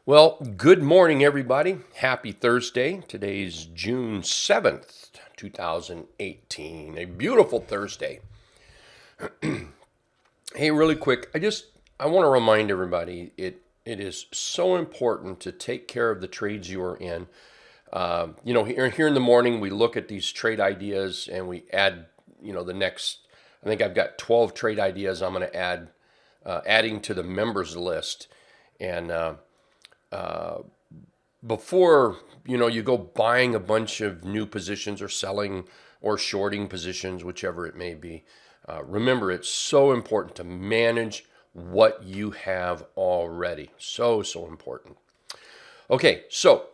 Well, good morning, everybody. Happy Thursday. Today's June 7th, 2018. A beautiful Thursday. Hey, really quick, I want to remind everybody it is so important to take care of the trades you are in. Here in the morning, we look at these trade ideas and we add, the next, I think I've got 12 trade ideas I'm going to add, adding to the members list. And before you go buying a bunch of new positions or selling or shorting positions, whichever it may be, remember it's so important to manage what you have already. So important. Okay, so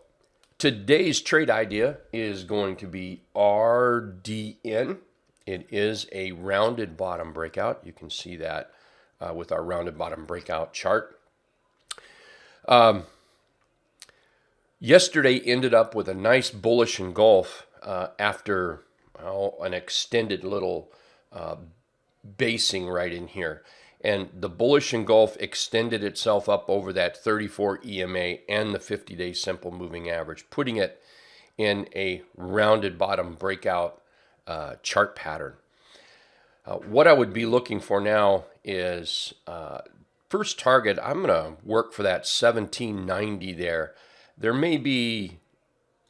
today's trade idea is going to be RDN. It is a rounded bottom breakout. You can see that with our rounded bottom breakout chart. Yesterday ended up with a nice bullish engulf after an extended little basing right in here. And the bullish engulf extended itself up over that 34 EMA and the 50-day simple moving average, putting it in a rounded bottom breakout chart pattern. What I would be looking for now is first target, I'm going to work for that 1790 there. There may be,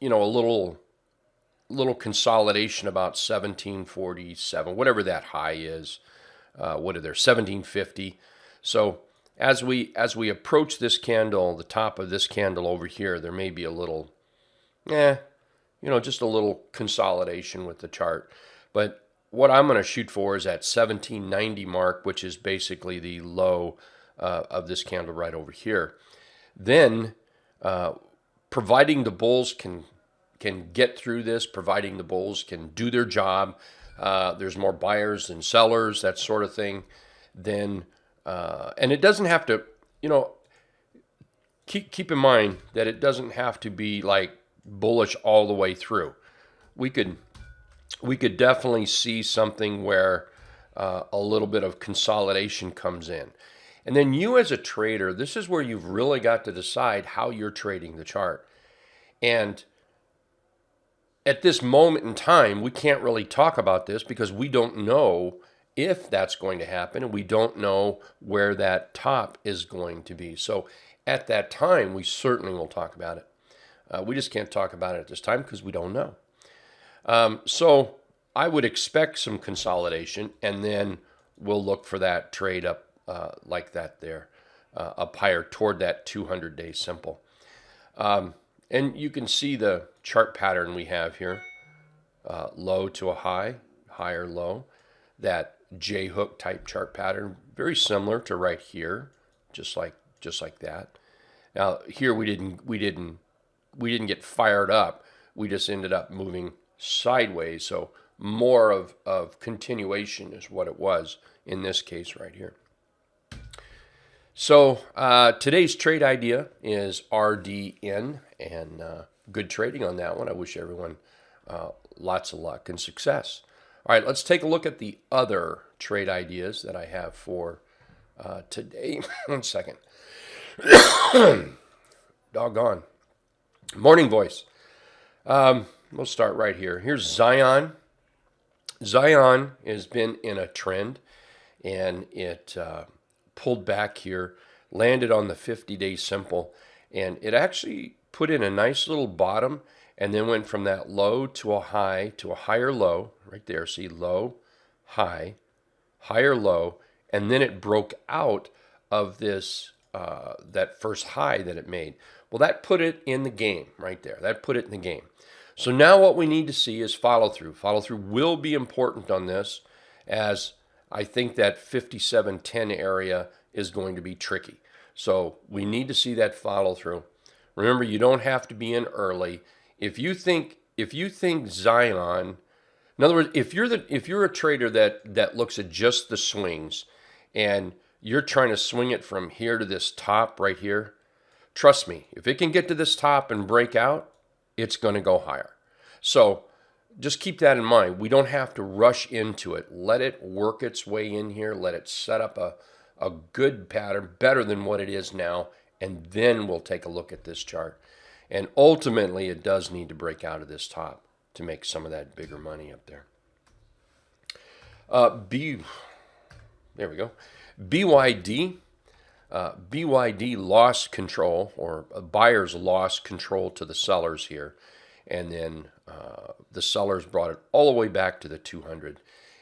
a little consolidation about 1747, whatever that high is. What are there? 1750. So as we approach this candle, the top of this candle over here, there may be a little, just a little consolidation with the chart. But what I'm going to shoot for is that 1790 mark, which is basically the low of this candle right over here. Then, providing the bulls can get through this, providing the bulls can do their job, there's more buyers than sellers, that sort of thing, then, and it doesn't have to, keep in mind that it doesn't have to be like bullish all the way through. We could definitely see something where a little bit of consolidation comes in. And then you as a trader, this is where you've really got to decide how you're trading the chart. And at this moment in time, we can't really talk about this because we don't know if that's going to happen, and we don't know where that top is going to be. So at that time, we certainly will talk about it. We just can't talk about it at this time because we don't know. So I would expect some consolidation, and then we'll look for that trade up like that there, up higher toward that 200-day simple. And you can see the chart pattern we have here, low to a high, higher low, that J-hook type chart pattern, very similar to right here, just like that. Now here we didn't get fired up. We just ended up moving sideways. So more of continuation is what it was in this case right here. So today's trade idea is RDN, and good trading on that one. I wish everyone lots of luck and success. All right, let's take a look at the other trade ideas that I have for today. One second. Doggone. Morning voice. We'll start right here. Here's Zion. Zion has been in a trend, and it pulled back here, landed on the 50-day simple, and it actually put in a nice little bottom and then went from that low to a high to a higher low right there. See, low, high, higher low, and then it broke out of this that first high that it made. Well, that put it in the game right there. That put it in the game. So now what we need to see is follow through. Follow through will be important on this, as I think that 5710 area is going to be tricky. So we need to see that follow through. Remember, you don't have to be in early. If you think Zion, in other words, if you're a trader that looks at just the swings and you're trying to swing it from here to this top right here, trust me, if it can get to this top and break out, it's going to go higher. So just keep that in mind. We don't have to rush into it. Let it work its way in here. Let it set up a good pattern, better than what it is now, and then we'll take a look at this chart. And ultimately, it does need to break out of this top to make some of that bigger money up there. There we go. BYD. BYD lost control, or buyers lost control to the sellers here. And then the sellers brought it all the way back to the 200.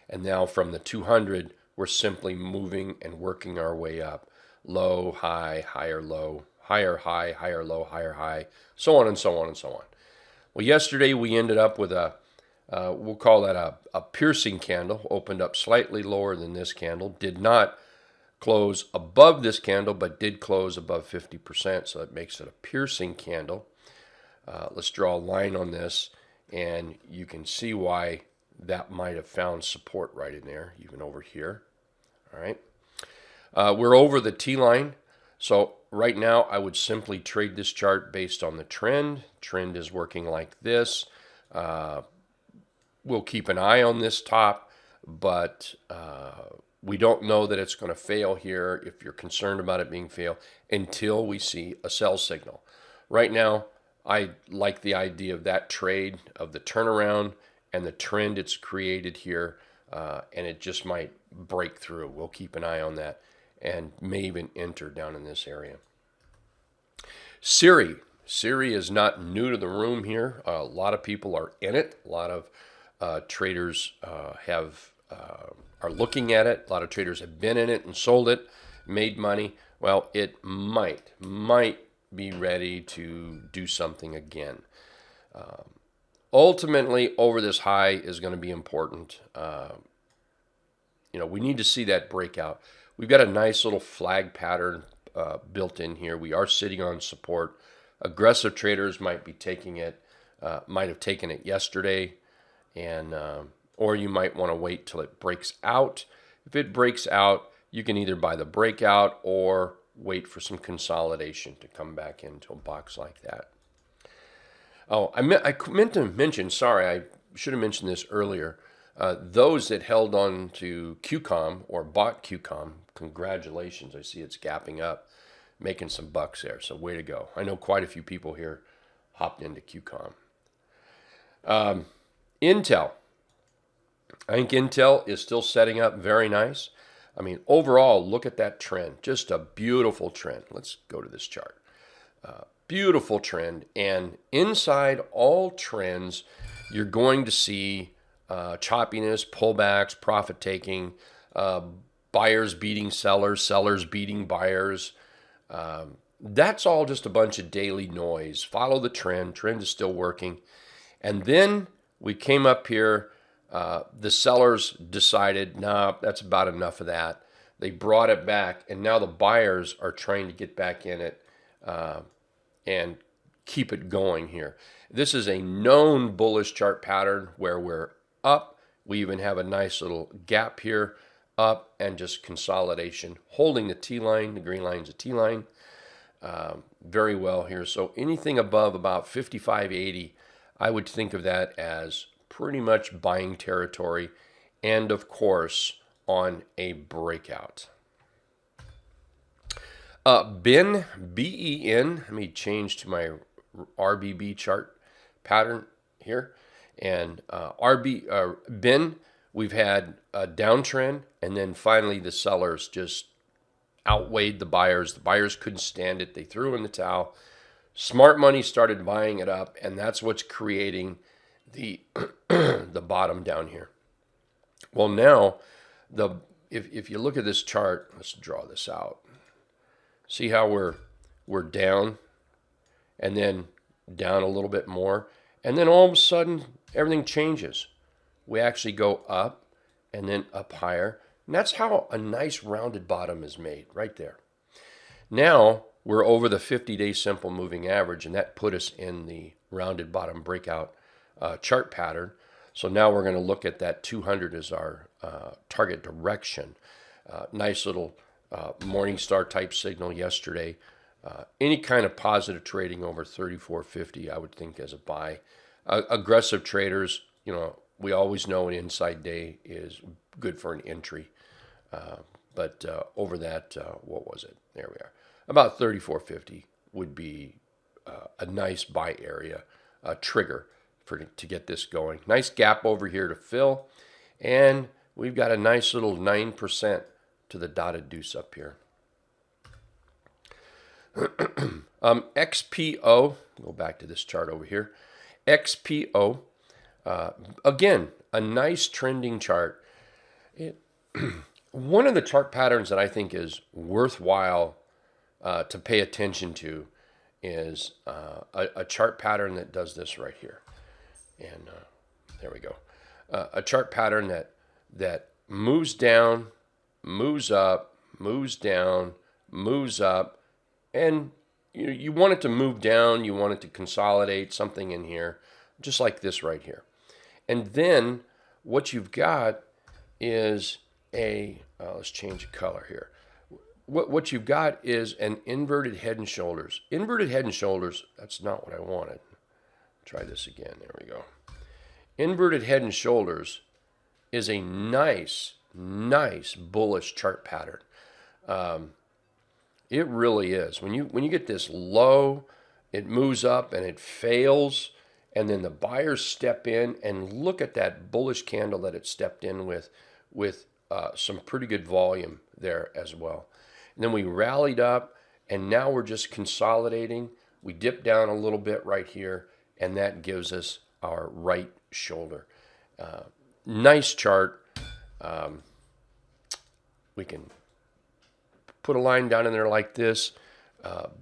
And now from the 200, we're simply moving and working our way up. Low, high, higher, low, higher, high, higher, low, higher, high, so on and so on and so on. Well, yesterday we ended up with we'll call that a piercing candle, opened up slightly lower than this candle, did not close above this candle, but did close above 50%, so that makes it a piercing candle. Let's draw a line on this, and you can see why that might have found support right in there, even over here. All right. We're over the T-line, so right now I would simply trade this chart based on the trend. Trend is working like this. We'll keep an eye on this top, but we don't know that it's going to fail here, if you're concerned about it being fail, until we see a sell signal. Right now, I like the idea of that trade, of the turnaround and the trend it's created here, and it just might break through. We'll keep an eye on that and may even enter down in this area. Siri. Siri is not new to the room here. A lot of people are in it. A lot of traders are looking at it. A lot of traders have been in it and sold it, made money. Well, it might be ready to do something again. Ultimately, over this high is going to be important. We need to see that breakout. We've got a nice little flag pattern built in here. We are sitting on support. Aggressive traders might be taking it, might have taken it yesterday, and or you might want to wait till it breaks out. If it breaks out, you can either buy the breakout or wait for some consolidation to come back into a box like that. Oh, I meant to mention, sorry, I should have mentioned this earlier. Those that held on to QCOM or bought QCOM, congratulations. I see it's gapping up, making some bucks there. So way to go. I know quite a few people here hopped into QCOM. Intel. I think Intel is still setting up very nice. I mean, overall, look at that trend. Just a beautiful trend. Let's go to this chart. Beautiful trend. And inside all trends, you're going to see choppiness, pullbacks, profit taking, buyers beating sellers, sellers beating buyers. That's all just a bunch of daily noise. Follow the trend. Trend is still working. And then we came up here. The sellers decided, nah, that's about enough of that. They brought it back, and now the buyers are trying to get back in it and keep it going here. This is a known bullish chart pattern where we're up. We even have a nice little gap here, up, and just consolidation, holding the T-line. The green line's a T-line very well here. So anything above about 55.80, I would think of that as pretty much buying territory, and of course on a breakout. Ben, B-E-N, let me change to my RBB chart pattern here. And Ben, we've had a downtrend, and then finally the sellers just outweighed the buyers. The buyers couldn't stand it. They threw in the towel. Smart money started buying it up, and that's what's creating the the bottom down here. Well, now if you look at this chart, let's draw this out. See how we're down, and then down a little bit more, and then all of a sudden everything changes. We actually go up and then up higher, and that's how a nice rounded bottom is made right there. Now we're over the 50-day simple moving average, and that put us in the rounded bottom breakout chart pattern. So now we're going to look at that 200 as our target direction. Nice little Morningstar type signal yesterday. Any kind of positive trading over 34.50, I would think as a buy. Aggressive traders, we always know an inside day is good for an entry. But over that, what was it? There we are. about 34.50 would be a nice buy area trigger to get this going. Nice gap over here to fill, and we've got a nice little 9% to the dotted deuce up here. XPO, go back to this chart over here. XPO, again, a nice trending chart. One of the chart patterns that I think is worthwhile to pay attention to is a chart pattern that does this right here. And there we go. A chart pattern that moves down, moves up, moves down, moves up, and you want it to move down, you want it to consolidate something in here, just like this right here. And then what you've got is let's change the color here. What you've got is an inverted head and shoulders. Inverted head and shoulders, that's not what I wanted. Try this again, there we go. Inverted head and shoulders is a nice bullish chart pattern. It really is. When you get this low, it moves up and it fails, and then the buyers step in, and look at that bullish candle that it stepped in with some pretty good volume there as well. And then we rallied up, and now we're just consolidating. We dip down a little bit right here, and that gives us our right shoulder. Nice chart. We can put a line down in there like this.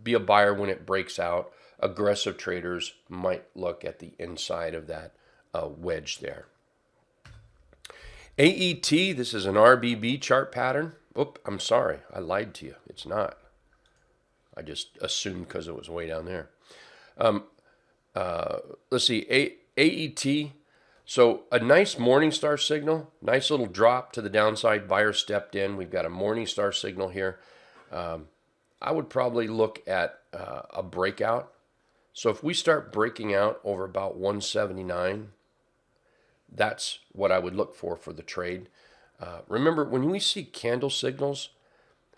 Be a buyer when it breaks out. Aggressive traders might look at the inside of that wedge there. AET, this is an RBB chart pattern. Oop, I'm sorry, I lied to you. It's not. I just assumed because it was way down there. Let's see, AET. So a nice Morningstar signal, nice little drop to the downside. Buyer stepped in. We've got a Morningstar signal here. I would probably look at a breakout. So if we start breaking out over about 179, that's what I would look for the trade. Remember, when we see candle signals,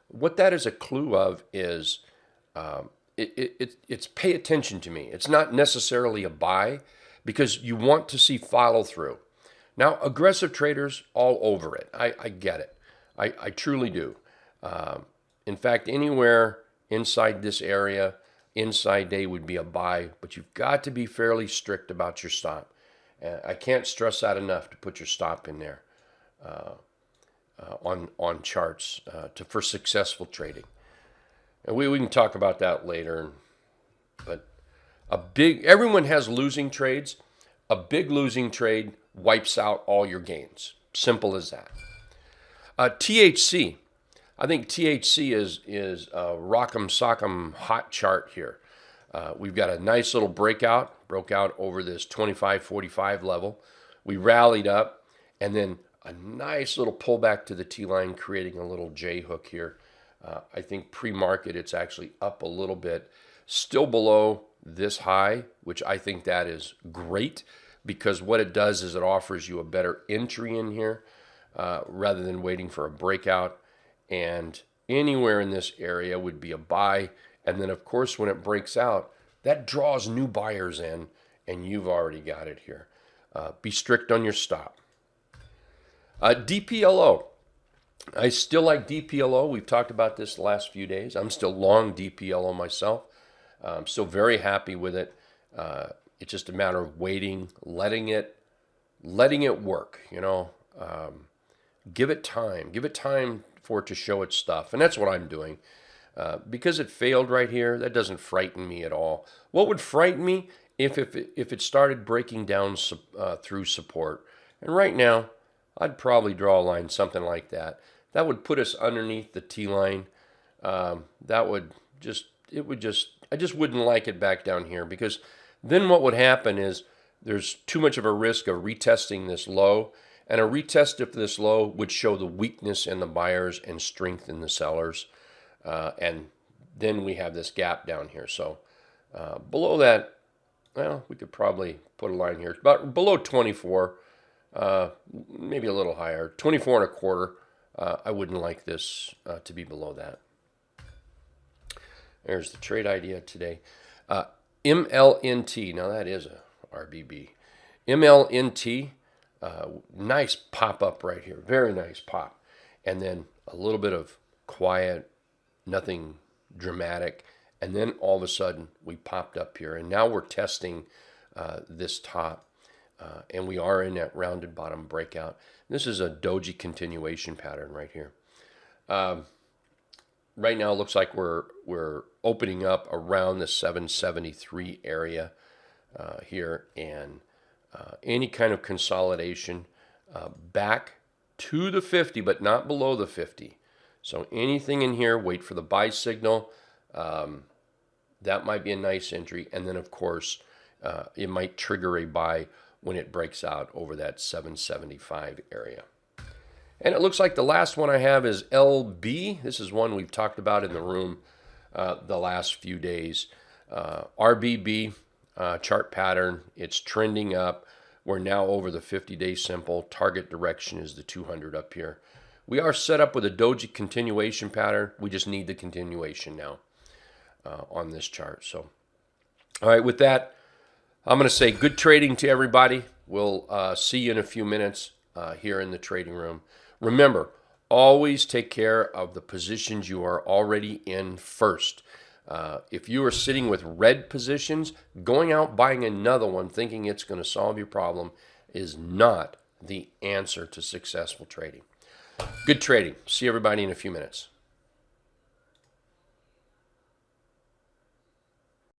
what that is a clue of is it's pay attention to me. It's not necessarily a buy, because you want to see follow through. Now, aggressive traders all over it. I get it. I truly do. In fact, anywhere inside this area, inside day would be a buy, but you've got to be fairly strict about your stop. I can't stress that enough to put your stop in there on charts for successful trading. And we can talk about that later. But everyone has losing trades. A big losing trade wipes out all your gains. Simple as that. THC. I think THC is a rock'em sock'em hot chart here. We've got a nice little breakout, broke out over this 25.45 level. We rallied up, and then a nice little pullback to the T-line, creating a little J hook here. I think pre-market it's actually up a little bit, still below this high, which I think that is great, because what it does is it offers you a better entry in here rather than waiting for a breakout. And anywhere in this area would be a buy. And then, of course, when it breaks out, that draws new buyers in, and you've already got it here. Be strict on your stop. DPLO. I still like DPLO. We've talked about this the last few days. I'm still long DPLO myself. I'm still very happy with it. It's just a matter of waiting, letting it work. Give it time. Give it time for it to show its stuff, and that's what I'm doing. Because it failed right here, that doesn't frighten me at all. What would frighten me if it started breaking down through support? And right now, I'd probably draw a line something like that. That would put us underneath the T line. I just wouldn't like it back down here, because then what would happen is there's too much of a risk of retesting this low, and a retest of this low would show the weakness in the buyers and strength in the sellers. And then we have this gap down here. So below that, well, we could probably put a line here. About below 24, maybe a little higher, 24 and a quarter. I wouldn't like this to be below that. There's the trade idea today. MLNT. Now that is a RBB. MLNT. Nice pop up right here. Very nice pop. And then a little bit of quiet, nothing dramatic. And then all of a sudden we popped up here. And now we're testing this top. And we are in that rounded bottom breakout. This is a doji continuation pattern right here. Right now it looks like we're opening up around the 773 area here, and any kind of consolidation back to the 50, but not below the 50. So anything in here, wait for the buy signal. That might be a nice entry, and then of course it might trigger a buy when it breaks out over that 775 area. And it looks like the last one I have is LB. This is one we've talked about in the room the last few days. RBB chart pattern. It's trending up. We're now over the 50-day simple. Target direction is the 200 up here. We are set up with a doji continuation pattern. We just need the continuation now on this chart. So, all right, with that, I'm going to say good trading to everybody. We'll see you in a few minutes here in the trading room. Remember, always take care of the positions you are already in first. If you are sitting with red positions, going out buying another one thinking it's going to solve your problem is not the answer to successful trading. Good trading. See everybody in a few minutes.